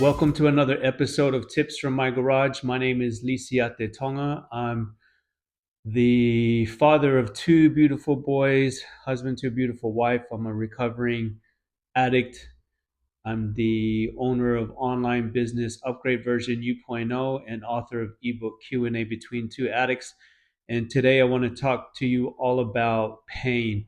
Welcome to another episode of Tips from My Garage. My name is Lisiate Tonga. I'm the father of two beautiful boys, husband to a beautiful wife. I'm a recovering addict. I'm the owner of online business Upgrade Version U.0 and author of ebook Q&A Between Two Addicts. And today I want to talk to you all about pain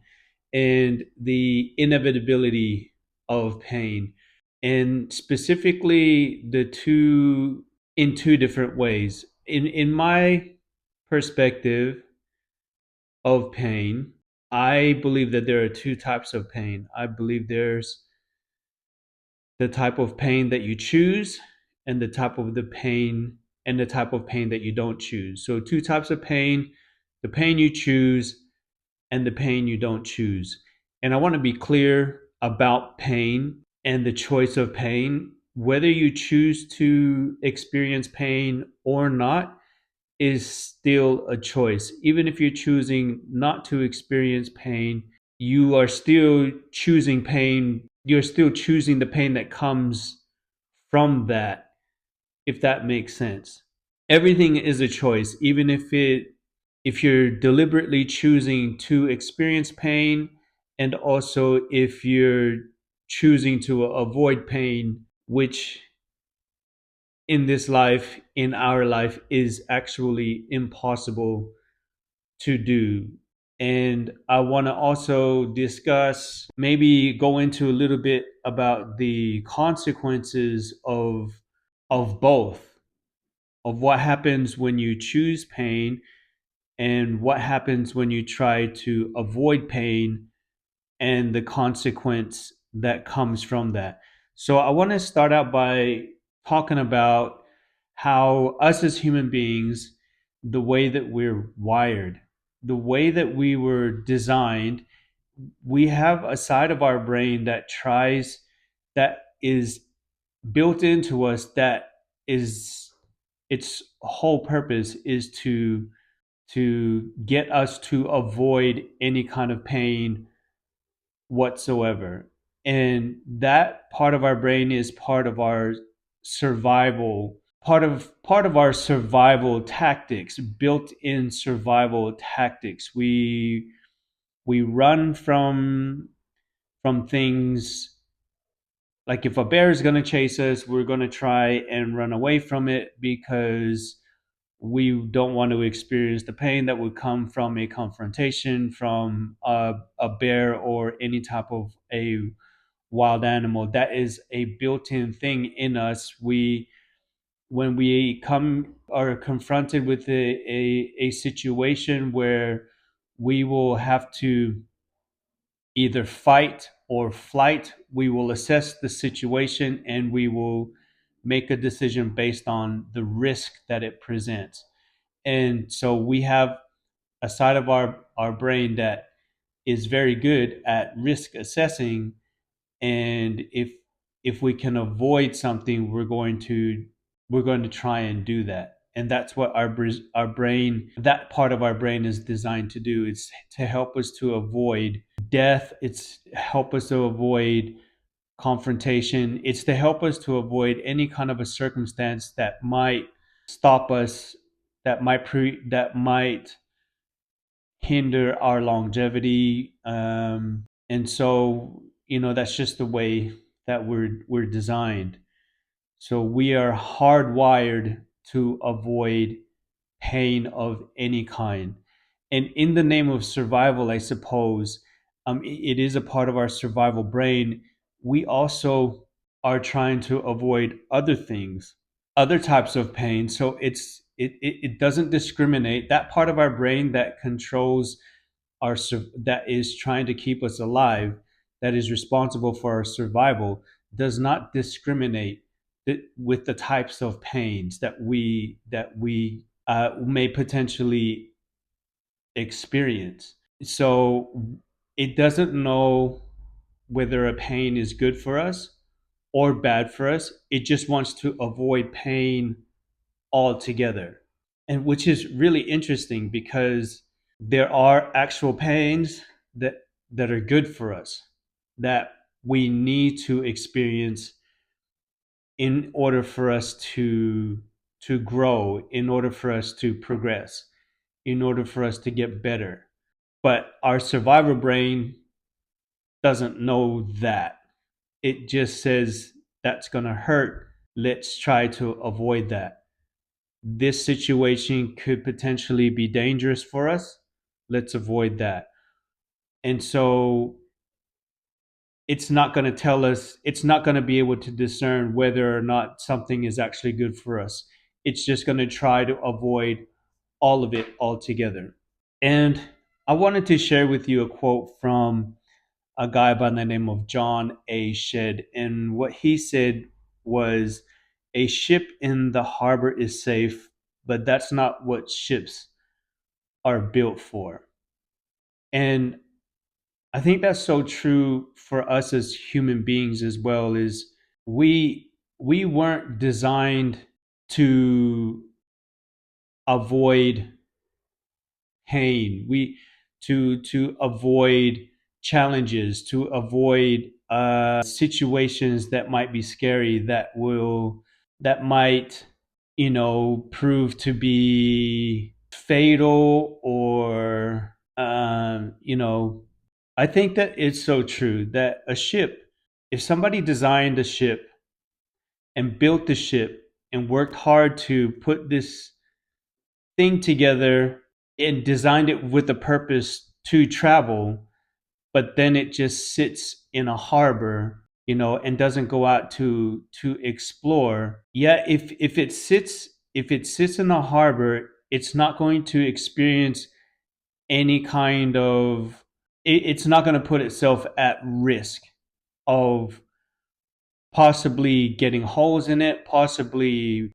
and the inevitability of pain, and specifically the two in two different ways. In my perspective of pain, I believe that there are two types of pain. I believe there's the type of pain that you choose and the type of pain that you don't choose. So two types of pain: the pain you choose and the pain you don't choose. And I want to be clear about pain and the choice of pain. Whether you choose to experience pain or not is still a choice. Even if you're choosing not to experience pain, you are still choosing pain. You're still choosing the pain that comes from that, if that makes sense. Everything is a choice, even if you're deliberately choosing to experience pain, and also if you're choosing to avoid pain, which in this life, in our life, is actually impossible to do. And I want to also discuss, maybe go into a little bit about the consequences of both, of what happens when you choose pain and what happens when you try to avoid pain, and the consequence that comes from that. So I want to start out by talking about how us as human beings, the way that we're wired, the way that we were designed, we have a side of our brain that is built into us, that is, its whole purpose is to get us to avoid any kind of pain whatsoever. And that part of our brain is part of our survival tactics, built in survival tactics. We run from things. Like, if a bear is going to chase us, we're going to try and run away from it because we don't want to experience the pain that would come from a confrontation from a bear or any type of a wild animal. That is a built-in thing in us. When we come are confronted with a situation where we will have to either fight or flight, we will assess the situation and we will make a decision based on the risk that it presents. And so we have a side of our brain that is very good at risk assessing. And if we can avoid something, we're going to try and do that. And that's what our brain, that part of our brain, is designed to do. It's to help us to avoid death. It's help us to avoid confrontation. It's to help us to avoid any kind of a circumstance that might stop us, that might hinder our longevity. And so, that's just the way that we're designed. So we are hardwired to avoid pain of any kind. And in the name of survival, I suppose, it is a part of our survival brain. We also are trying to avoid other things, other types of pain. So it doesn't discriminate. That part of our brain that controls that is trying to keep us alive, that is responsible for our survival, does not discriminate with the types of pains that we may potentially experience. So it doesn't know whether a pain is good for us or bad for us. It just wants to avoid pain altogether. And which is really interesting, because there are actual pains that are good for us, that we need to experience in order for us to grow, in order for us to progress, in order for us to get better. But our survivor brain doesn't know that. It just says that's going to hurt. Let's try to avoid that. This situation could potentially be dangerous for us. Let's avoid that. And so it's not going to tell us, it's not going to be able to discern whether or not something is actually good for us. It's just going to try to avoid all of it altogether. And I wanted to share with you a quote from a guy by the name of John A. Shedd. And what he said was, a ship in the harbor is safe, but that's not what ships are built for. And I think that's so true for us as human beings as well, is we weren't designed to avoid pain, we to avoid challenges, to avoid situations that might be scary, that might, prove to be fatal, or I think that it's so true that a ship, if somebody designed a ship and built the ship and worked hard to put this thing together and designed it with a purpose to travel, but then it just sits in a harbor, and doesn't go out to explore. Yeah, if it sits in a harbor, it's not going to experience any kind of, it's not going to put itself at risk of possibly getting holes in it, possibly,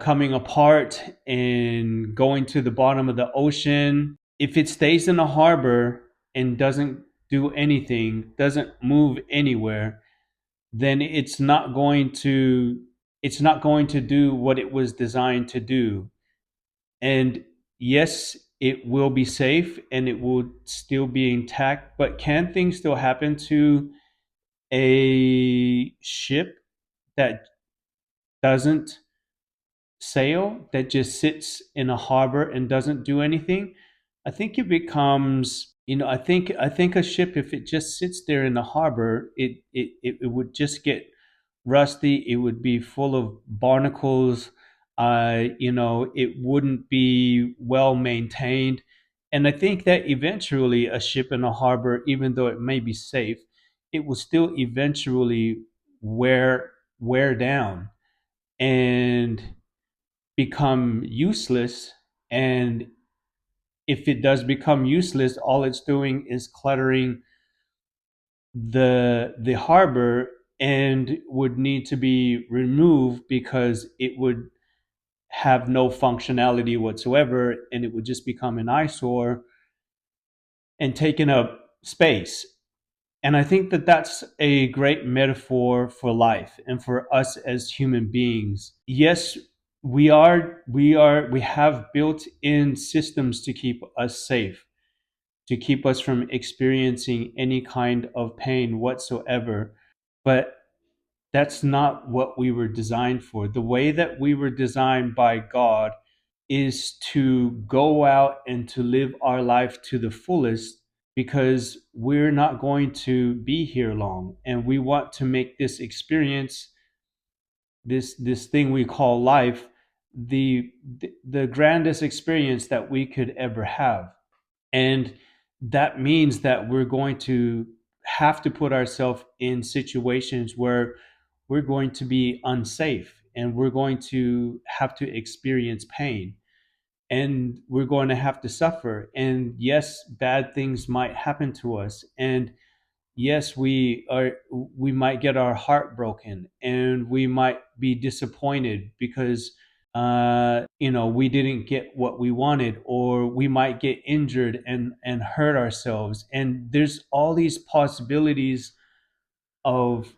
coming apart and going to the bottom of the ocean. If it stays in the harbor and doesn't do anything, doesn't move anywhere, then it's not going to do what it was designed to do. And yes, it will be safe and it will still be intact, but can things still happen to a ship that doesn't sail, that just sits in a harbor and doesn't do anything? I think it becomes, I think a ship, if it just sits there in the harbor, it would just get rusty. It would be full of barnacles. It wouldn't be well maintained. And I think that eventually a ship in a harbor, even though it may be safe, it will still eventually wear down and become useless. And if it does become useless, all it's doing is cluttering the harbor, and would need to be removed because it would have no functionality whatsoever, and it would just become an eyesore and taking up space. And I think that that's a great metaphor for life and for us as human beings. Yes, we have built in systems to keep us safe, to keep us from experiencing any kind of pain whatsoever. But that's not what we were designed for. The way that we were designed by God is to go out and to live our life to the fullest, because we're not going to be here long, and we want to make this experience, this thing we call life, the grandest experience that we could ever have. And that means that we're going to have to put ourselves in situations where we're going to be unsafe, and we're going to have to experience pain, and we're going to have to suffer. And yes, bad things might happen to us. And yes, we might get our heart broken, and we might be disappointed because we didn't get what we wanted, or we might get injured and hurt ourselves. And there's all these possibilities of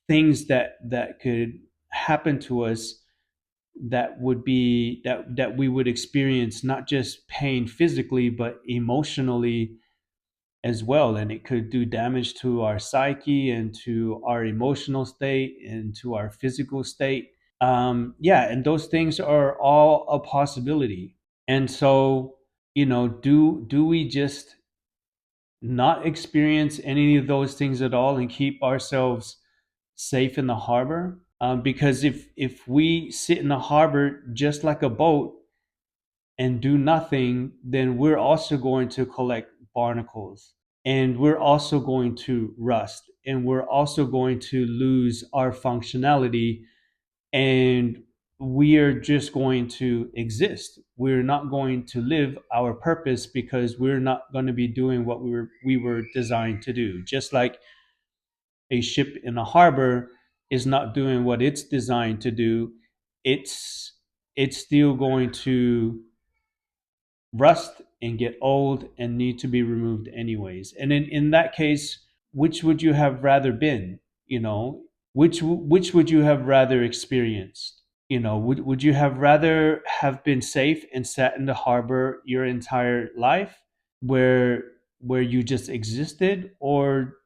things that could happen to us, that we would experience not just pain physically but emotionally, as well, and it could do damage to our psyche and to our emotional state and to our physical state. Yeah, and those things are all a possibility. And so, do we just not experience any of those things at all and keep ourselves safe in the harbor? Because if we sit in the harbor just like a boat and do nothing, then we're also going to collect barnacles, and we're also going to rust, and we're also going to lose our functionality, and we are just going to exist. We're not going to live our purpose because we're not going to be doing what we were designed to do. Just like a ship in a harbor is not doing what it's designed to do, it's it's still going to rust and get old and need to be removed anyways. And in that case, which would you have rather been? You know, which would you have rather experienced? Would you have rather have been safe and sat in the harbor your entire life, where you just existed, or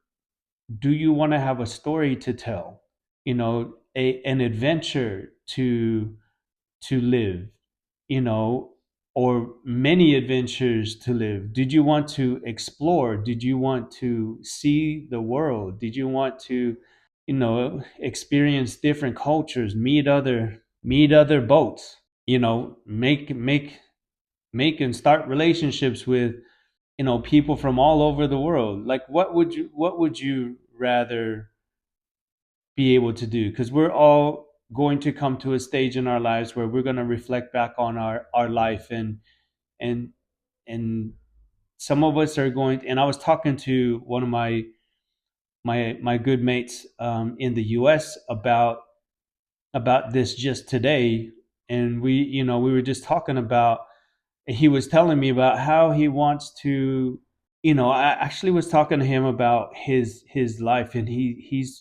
do you want to have a story to tell? An adventure to live, you know, or many adventures to live? Did you want to explore? Did you want to see the world? Did you want to, experience different cultures, meet other boats, make and start relationships with, people from all over the world? Like, what would you rather be able to do? Because we're all going to come to a stage in our lives where we're going to reflect back on our life, and and some of us are going. And I was talking to one of my good mates in the US about this just today, and we were just talking about. He was telling me about how he wants to. I actually was talking to him about his life, and he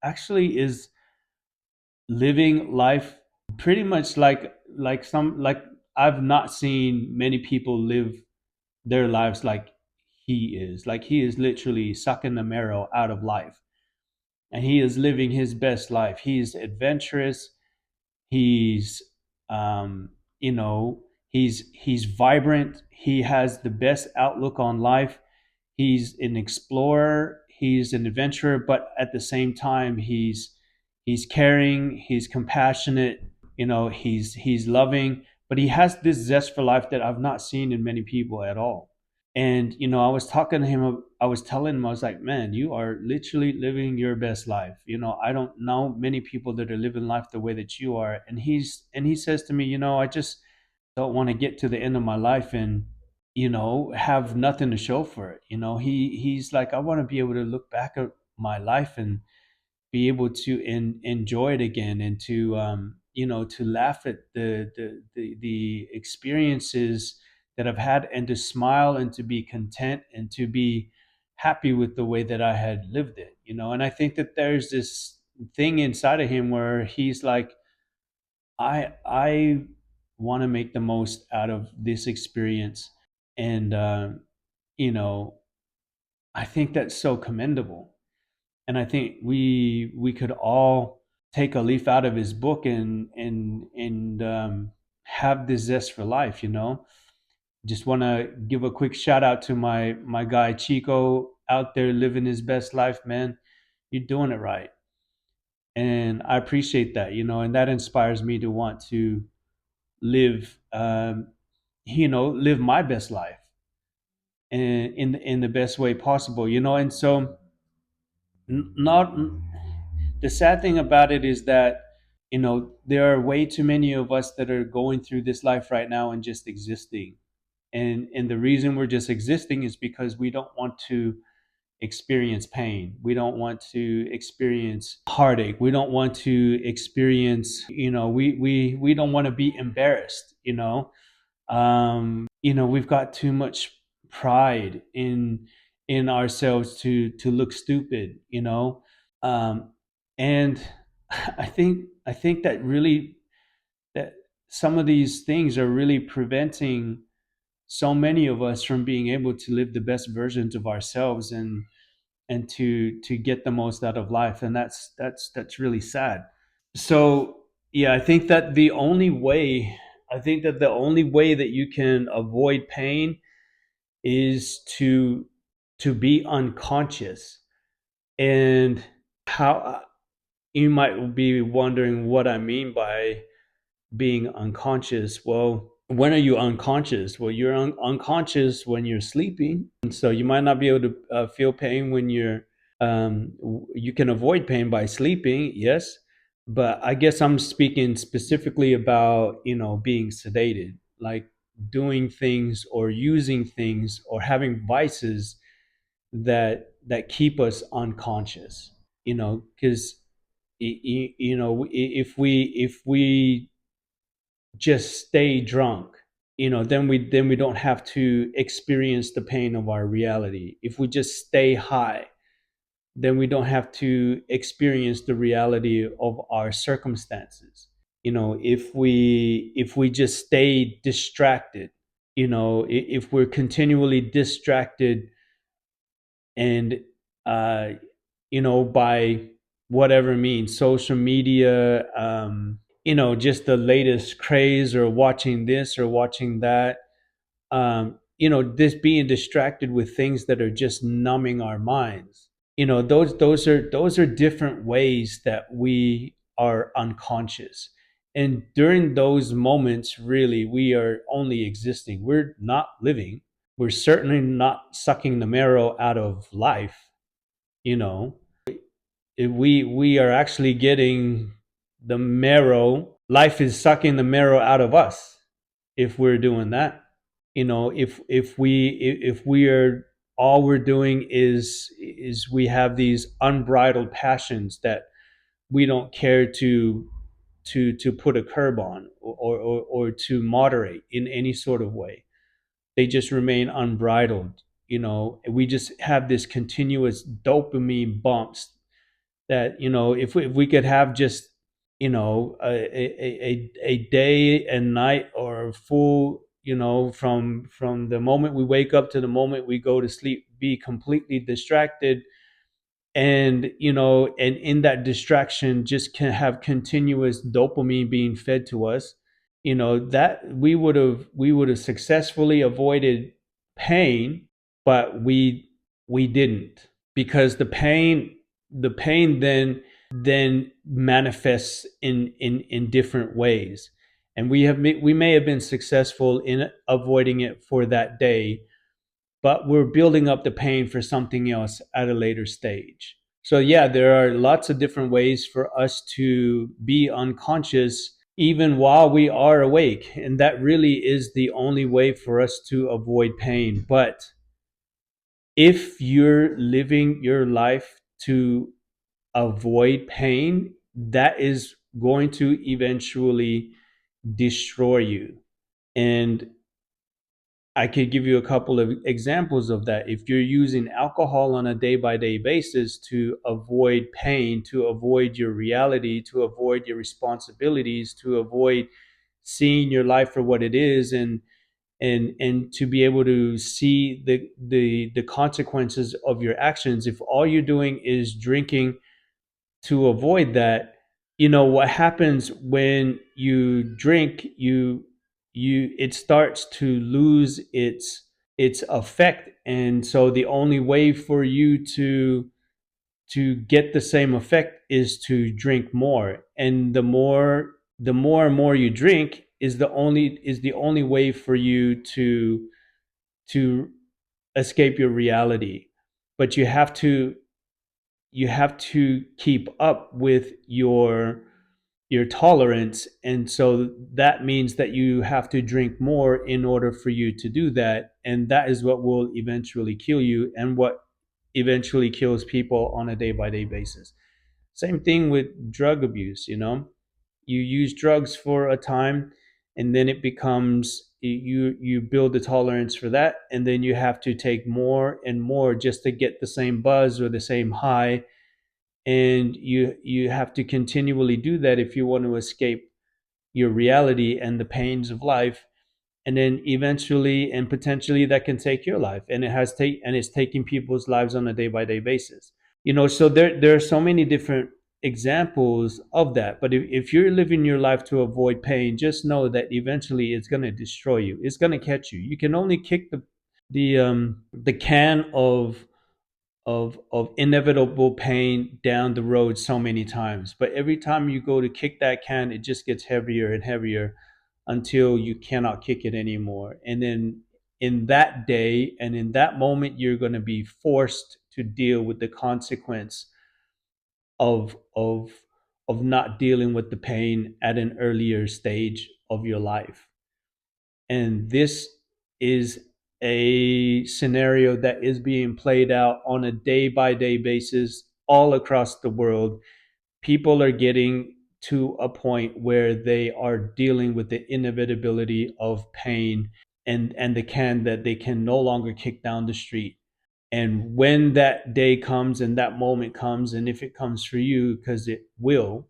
actually is living life pretty much like I've not seen many people live their lives like he is. Like, he is literally sucking the marrow out of life, and he is living his best life. He's adventurous. He's you know he's vibrant. He has the best outlook on life. He's an explorer. He's an adventurer, but at the same time, he's caring. He's compassionate. He's loving. But he has this zest for life that I've not seen in many people at all. And I was talking to him. I was telling him, I was like, man, you are literally living your best life. I don't know many people that are living life the way that you are. And he says to me, I just don't want to get to the end of my life and have nothing to show for it. He's like, I want to be able to look back at my life and be able to enjoy it again, and to laugh at the experiences that I've had, and to smile and to be content and to be happy with the way that I had lived it. And I think that there's this thing inside of him where he's like, I want to make the most out of this experience. And you know I think that's so commendable. And I think we could all take a leaf out of his book and have this zest for life. Just want to give a quick shout out to my guy Chico, out there living his best life, man. You're doing it right, and I appreciate that. And that inspires me to want to live live my best life, and in the best way possible. And so, not the sad thing about it is that there are way too many of us that are going through this life right now and just existing. And the reason we're just existing is because we don't want to experience pain. We don't want to experience heartache. We don't want to experience, we don't want to be embarrassed. We've got too much pride in ourselves to look stupid. um, and I think that really, that some of these things are really preventing so many of us from being able to live the best versions of ourselves and to get the most out of life, and that's really sad. So yeah, I think that the only way that you can avoid pain is to be unconscious. And how you might be wondering what I mean by being unconscious. Well, when are you unconscious? Well, you're unconscious when you're sleeping. And so you might not be able to feel pain when you can avoid pain by sleeping, yes. But I guess I'm speaking specifically about, being sedated, like doing things or using things or having vices that keep us unconscious, because if we just stay drunk, then we don't have to experience the pain of our reality. If we just stay high, then we don't have to experience the reality of our circumstances. If we just stay distracted, if we're continually distracted and by whatever means, social media, just the latest craze, or watching this or watching that, this being distracted with things that are just numbing our minds. Those are different ways that we are unconscious. And during those moments, really, we are only existing. We're not living. We're certainly not sucking the marrow out of life. you know we are actually getting the marrow. Life is sucking the marrow out of us if we're doing that. If we are, all we're doing is we have these unbridled passions that we don't care to put a curb on, or to moderate in any sort of way. They just remain unbridled. We just have this continuous dopamine bumps that, if we could have just, a day and night, or full, from the moment we wake up to the moment we go to sleep, be completely distracted. And in that distraction just can have continuous dopamine being fed to us, that we would have successfully avoided pain. But we didn't, because the pain then manifests in different ways. And we may have been successful in avoiding it for that day, but we're building up the pain for something else at a later stage. So yeah, there are lots of different ways for us to be unconscious even while we are awake, and that really is the only way for us to avoid pain. But if you're living your life to avoid pain, that is going to eventually destroy you. And I could give you a couple of examples of that. If you're using alcohol on a day by day basis to avoid pain, to avoid your reality, to avoid your responsibilities, to avoid seeing your life for what it is, and to be able to see the consequences of your actions. If all you're doing is drinking to avoid that, what happens when you drink, it starts to lose its effect. And so the only way for you to get the same effect is to drink more. And the more and more you drink is the only way for you to escape your reality. But you have to keep up with your tolerance. And so that means that you have to drink more in order for you to do that. And that is what will eventually kill you, and what eventually kills people on a day by day basis. Same thing with drug abuse. You use drugs for a time, and then it becomes, you build the tolerance for that, and then you have to take more and more just to get the same buzz or the same high. And you have to continually do that if you want to escape your reality and the pains of life. and then eventually and potentially that can take your life, and it's taking people's lives on a day by day basis. So there are so many different examples of that. But if you're living your life to avoid pain, just know that eventually it's going to destroy you. It's going to catch you. You can only kick the can of inevitable pain down the road so many times. But every time you go to kick that can, it just gets heavier and heavier until you cannot kick it anymore. And then in that day and in that moment, you're going to be forced to deal with the consequence of of not dealing with the pain at an earlier stage of your life. And this is a scenario that is being played out on a day by day basis all across the world. People are getting to a point where they are dealing with the inevitability of pain and the can that they can no longer kick down the street. And when that day comes and that moment comes, and if it comes for you, because it will,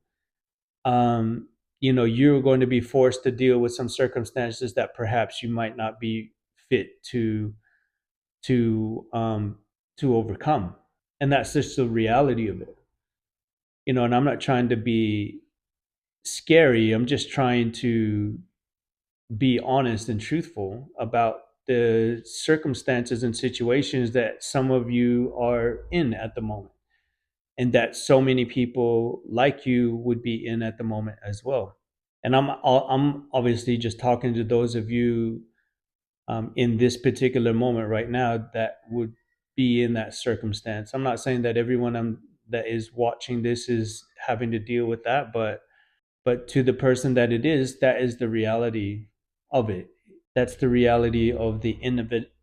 um, you're going to be forced to deal with some circumstances that perhaps you might not be fit to to overcome. And that's just the reality of it. And I'm not trying to be scary. I'm just trying to be honest and truthful about the circumstances and situations that some of you are in at the moment, and that so many people like you would be in at the moment as well. And I'm obviously just talking to those of you in this particular moment right now that would be in that circumstance. I'm not saying that everyone that is watching this is having to deal with that, but to the person that is the reality of it. That's the reality of the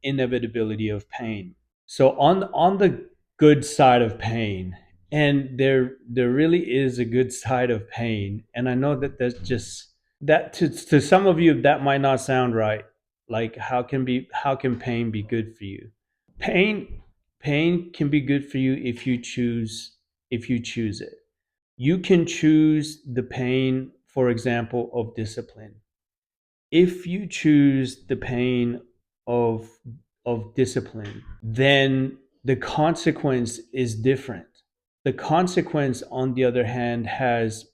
inevitability of pain. So on the good side of pain, and there really is a good side of pain, and I know that there's just that to some of you that might not sound right. Like how can pain be good for you? Pain can be good for you if you choose it. You can choose the pain, for example, of discipline. If you choose the pain of discipline, then the consequence is different. The consequence, on the other hand, has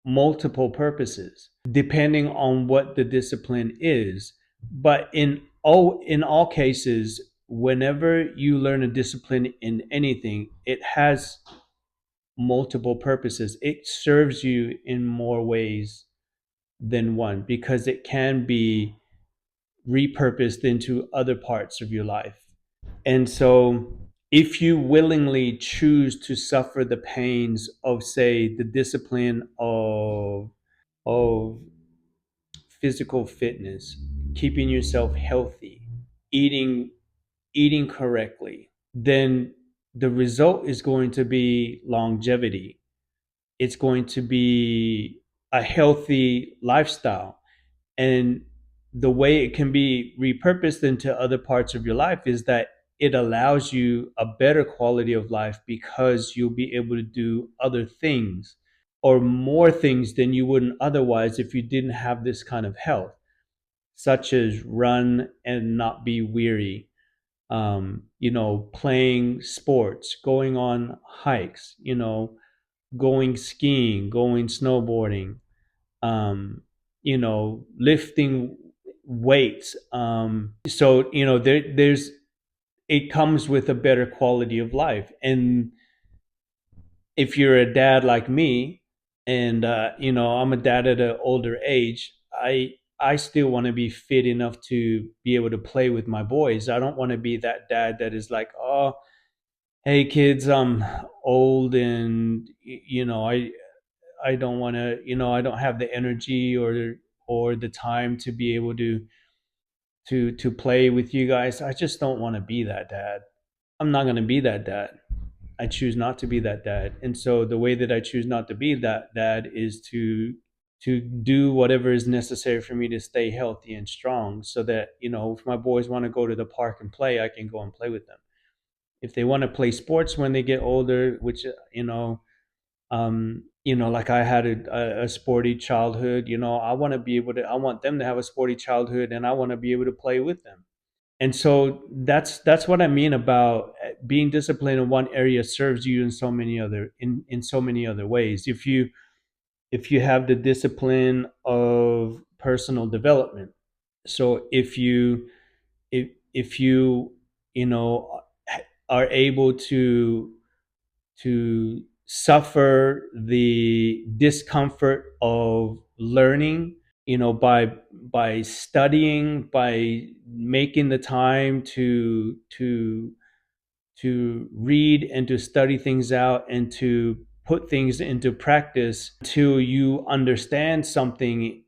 multiple purposes depending on what the discipline is. But in all cases, whenever you learn a discipline in anything, it has multiple purposes. It serves you in more ways than one because it can be repurposed into other parts of your life. And so, if you willingly choose to suffer the pains of, say, the discipline of physical fitness, keeping yourself healthy, eating eating correctly, then the result is going to be longevity. It's going to be a healthy lifestyle. And the way it can be repurposed into other parts of your life is that it allows you a better quality of life because you'll be able to do other things or more things than you wouldn't otherwise if you didn't have this kind of health, such as run and not be weary, playing sports, going on hikes, going skiing, going snowboarding, lifting weights. So there's it comes with a better quality of life. And if you're a dad like me, and I'm a dad at an older age, I still want to be fit enough to be able to play with my boys. I don't want to be that dad that is like, oh, hey kids, I'm old and I don't want to, I don't have the energy or the time to be able to play with you guys. I just don't want to be that dad. I'm not going to be that dad. I choose not to be that dad. And so the way that I choose not to be that dad is to do whatever is necessary for me to stay healthy and strong so that, if my boys want to go to the park and play, I can go and play with them. If they want to play sports when they get older, which um like I had a sporty childhood. I want to be able to, I want them to have a sporty childhood, and I want to be able to play with them. And so that's what I mean about being disciplined in one area serves you in so many other ways. If you have the discipline of personal development, so if you you know are able to suffer the discomfort of learning, by studying, by making the time to read and to study things out and to put things into practice till you understand something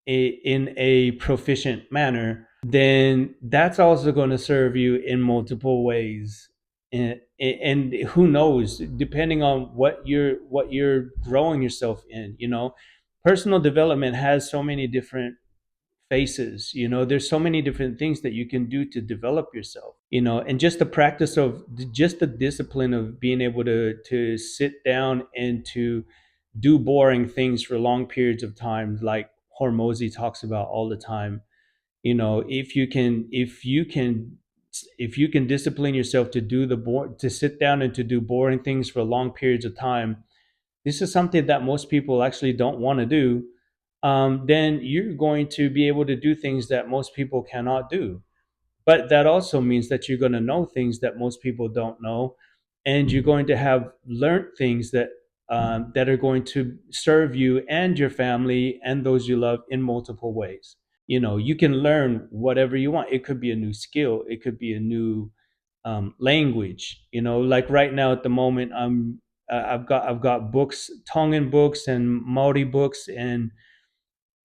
in a proficient manner, then that's also going to serve you in multiple ways. And who knows, depending on what you're growing yourself in, personal development has so many different faces. There's so many different things that you can do to develop yourself, and just the practice of just the discipline of being able to sit down and to do boring things for long periods of time, like Hormozy talks about all the time. If you can discipline yourself to to sit down and to do boring things for long periods of time, this is something that most people actually don't want to do. Then you're going to be able to do things that most people cannot do. But that also means that you're going to know things that most people don't know, and you're going to have learned things that are going to serve you and your family and those you love in multiple ways. You can learn whatever you want. It could be a new skill. It could be a new language. Like right now at the moment, I've got books, Tongan books and Maori books, and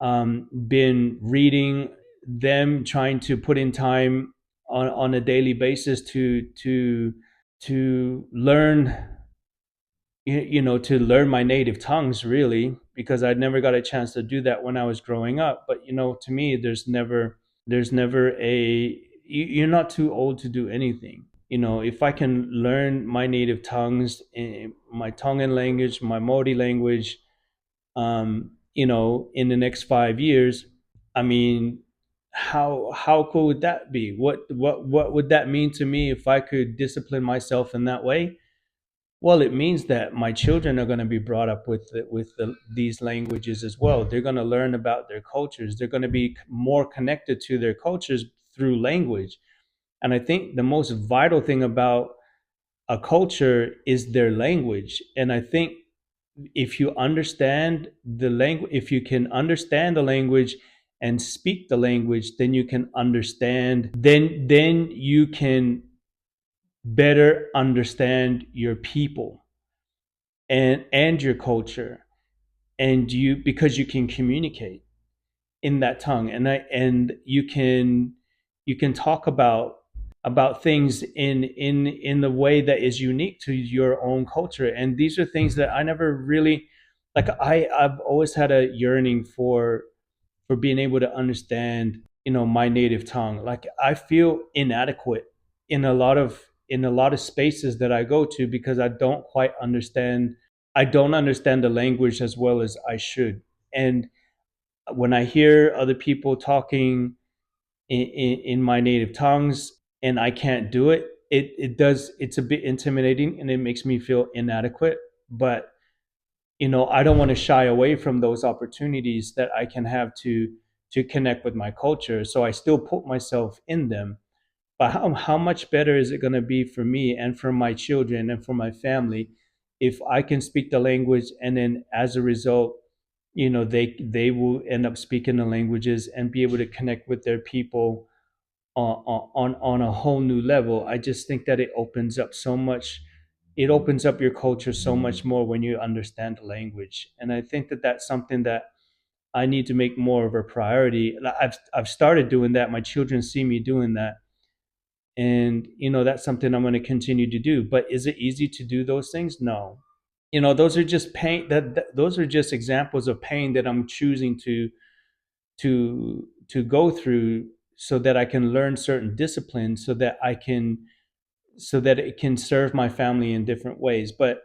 been reading them, trying to put in time on a daily basis to learn, to learn my native tongues, really, because I never got a chance to do that when I was growing up. But to me, there's never you're not too old to do anything. If I can learn my native tongues, my Tongan language, my Maori language, in the next 5 years, I mean, how cool would that be? What would that mean to me if I could discipline myself in that way? Well, it means that my children are going to be brought up these languages as well. They're going to learn about their cultures. They're going to be more connected to their cultures through language. And I think the most vital thing about a culture is their language. And I think if you can understand the language and speak the language, then you can understand, then you can better understand your people and your culture, and because you can communicate in that tongue, and you can talk about things in the way that is unique to your own culture. And these are things that I never really, like, I've always had a yearning for being able to understand, my native tongue. Like, I feel inadequate in a lot of spaces that I go to, because I don't understand the language as well as I should. And when I hear other people talking in my native tongues and I can't do it, it's a bit intimidating, and it makes me feel inadequate. But I don't want to shy away from those opportunities that I can have to connect with my culture. So I still put myself in them. But how much better is it going to be for me and for my children and for my family if I can speak the language, and then as a result, they will end up speaking the languages and be able to connect with their people on a whole new level. I just think that it opens up so much. It opens up your culture so much more when you understand the language. And I think that that's something that I need to make more of a priority. I've started doing that. My children see me doing that, and that's something I'm going to continue to do. But is it easy to do those things? No. Those are just pain. Those are just examples of pain that I'm choosing to go through, so that I can learn certain disciplines, so that it can serve my family in different ways. But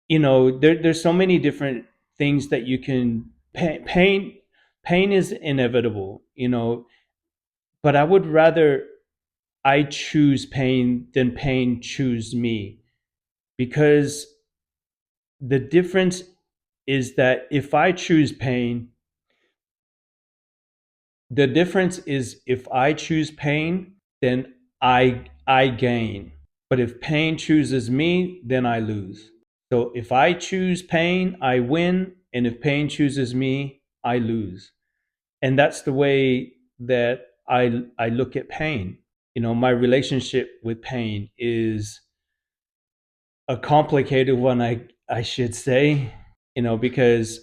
there's so many different things that you can pain is inevitable, but I would rather I choose pain than pain choose me, because the difference is that if I choose pain, the difference is if I choose pain, then I gain. But if pain chooses me, then I lose. So if I choose pain, I win, and if pain chooses me, I lose. And that's the way that I look at pain. My relationship with pain is a complicated one, I should say, because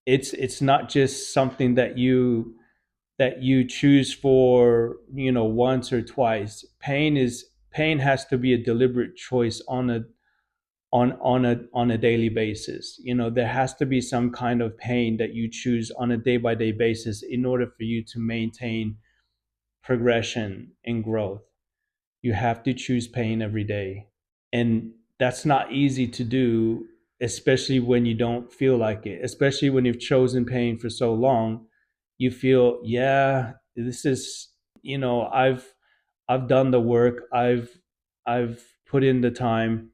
it's not just something that you choose for, once or twice. Pain has to be a deliberate choice on a daily basis. There has to be some kind of pain that you choose on a day by day basis in order for you to maintain progression and growth. You have to choose pain every day. And that's not easy to do, especially when you don't feel like it, especially when you've chosen pain for so long. You feel, yeah, this is, I've done the work. I've put in the time.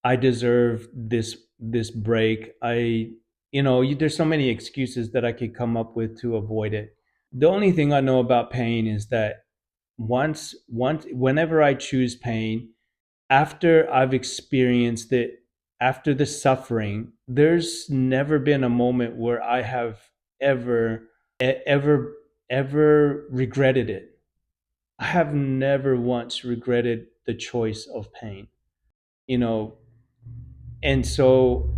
I deserve this break. There's so many excuses that I could come up with to avoid it. The only thing I know about pain is that whenever I choose pain, after I've experienced it, after the suffering, there's never been a moment where I have ever, ever, ever regretted it. I have never once regretted the choice of pain, you know, and so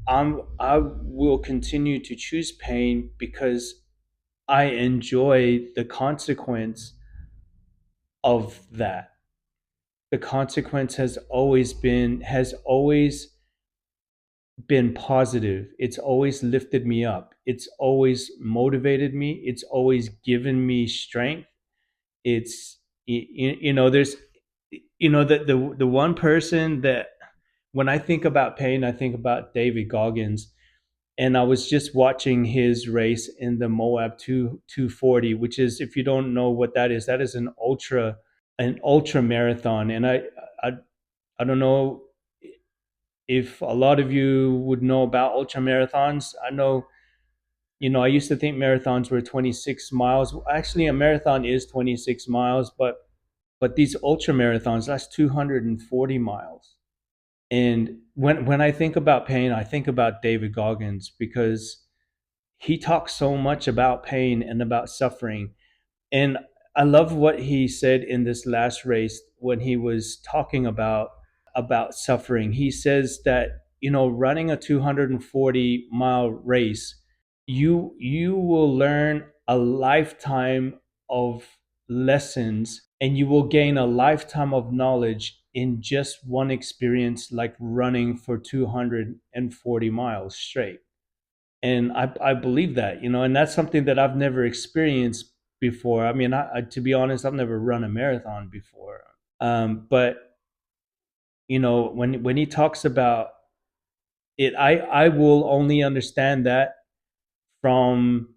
I will continue to choose pain because I enjoy the consequence of that. The consequence has always been positive. It's always lifted me up. It's always motivated me. It's always given me strength. It's there's the one person that, when I think about pain, I think about David Goggins. And I was just watching his race in the Moab 240, which is, if you don't know what that is an ultra marathon. And I I don't know if a lot of you would know about ultra marathons. I know, I used to think marathons were 26 miles. Actually, a marathon is 26 miles, but these ultra marathons, that's 240 miles. And when I think about pain, I think about David Goggins, because he talks so much about pain and about suffering. And I love what he said in this last race when he was talking about suffering. He says that, running a 240-mile race, you will learn a lifetime of lessons, and you will gain a lifetime of knowledge in just one experience, like running for 240 miles straight. And I believe that, and that's something that I've never experienced before. I mean, to be honest, I've never run a marathon before. But when he talks about it, I will only understand that from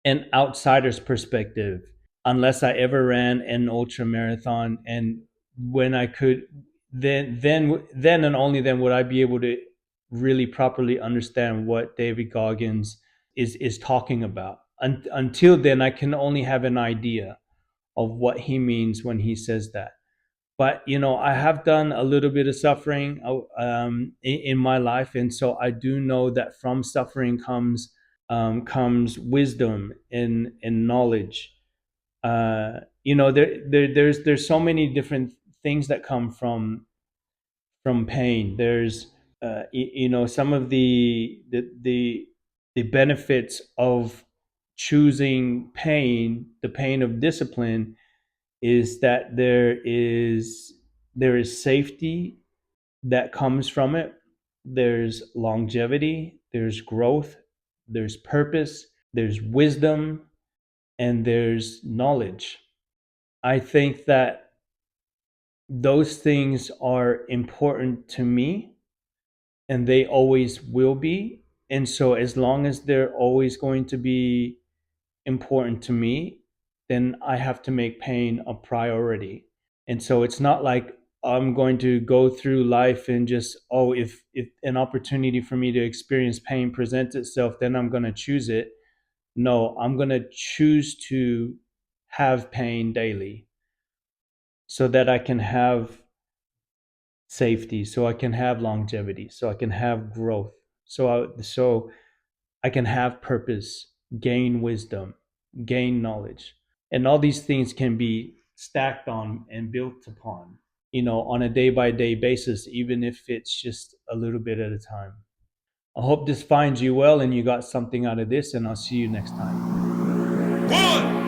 an outsider's perspective, unless I ever ran an ultra marathon. And when I could, then and only then would I be able to really properly understand what David Goggins is talking about. Until then, I can only have an idea of what he means when he says that. But I have done a little bit of suffering in my life, and so I do know that from suffering comes wisdom and knowledge. There's so many different things that come from pain. There's some of the benefits of choosing pain, the pain of discipline, is that there is safety that comes from it. There's longevity, there's growth, there's purpose, there's wisdom, and there's knowledge. I think that those things are important to me, and they always will be. And so as long as they're always going to be important to me, then I have to make pain a priority. And so it's not like I'm going to go through life and just, oh, if an opportunity for me to experience pain presents itself, then I'm going to choose it. No, I'm going to choose to have pain daily so that I can have safety, so I can have longevity, so I can have growth, so I can have purpose, gain wisdom, gain knowledge. And all these things can be stacked on and built upon, on a day by day basis, even if it's just a little bit at a time. I hope this finds you well and you got something out of this, and I'll see you next time. 1,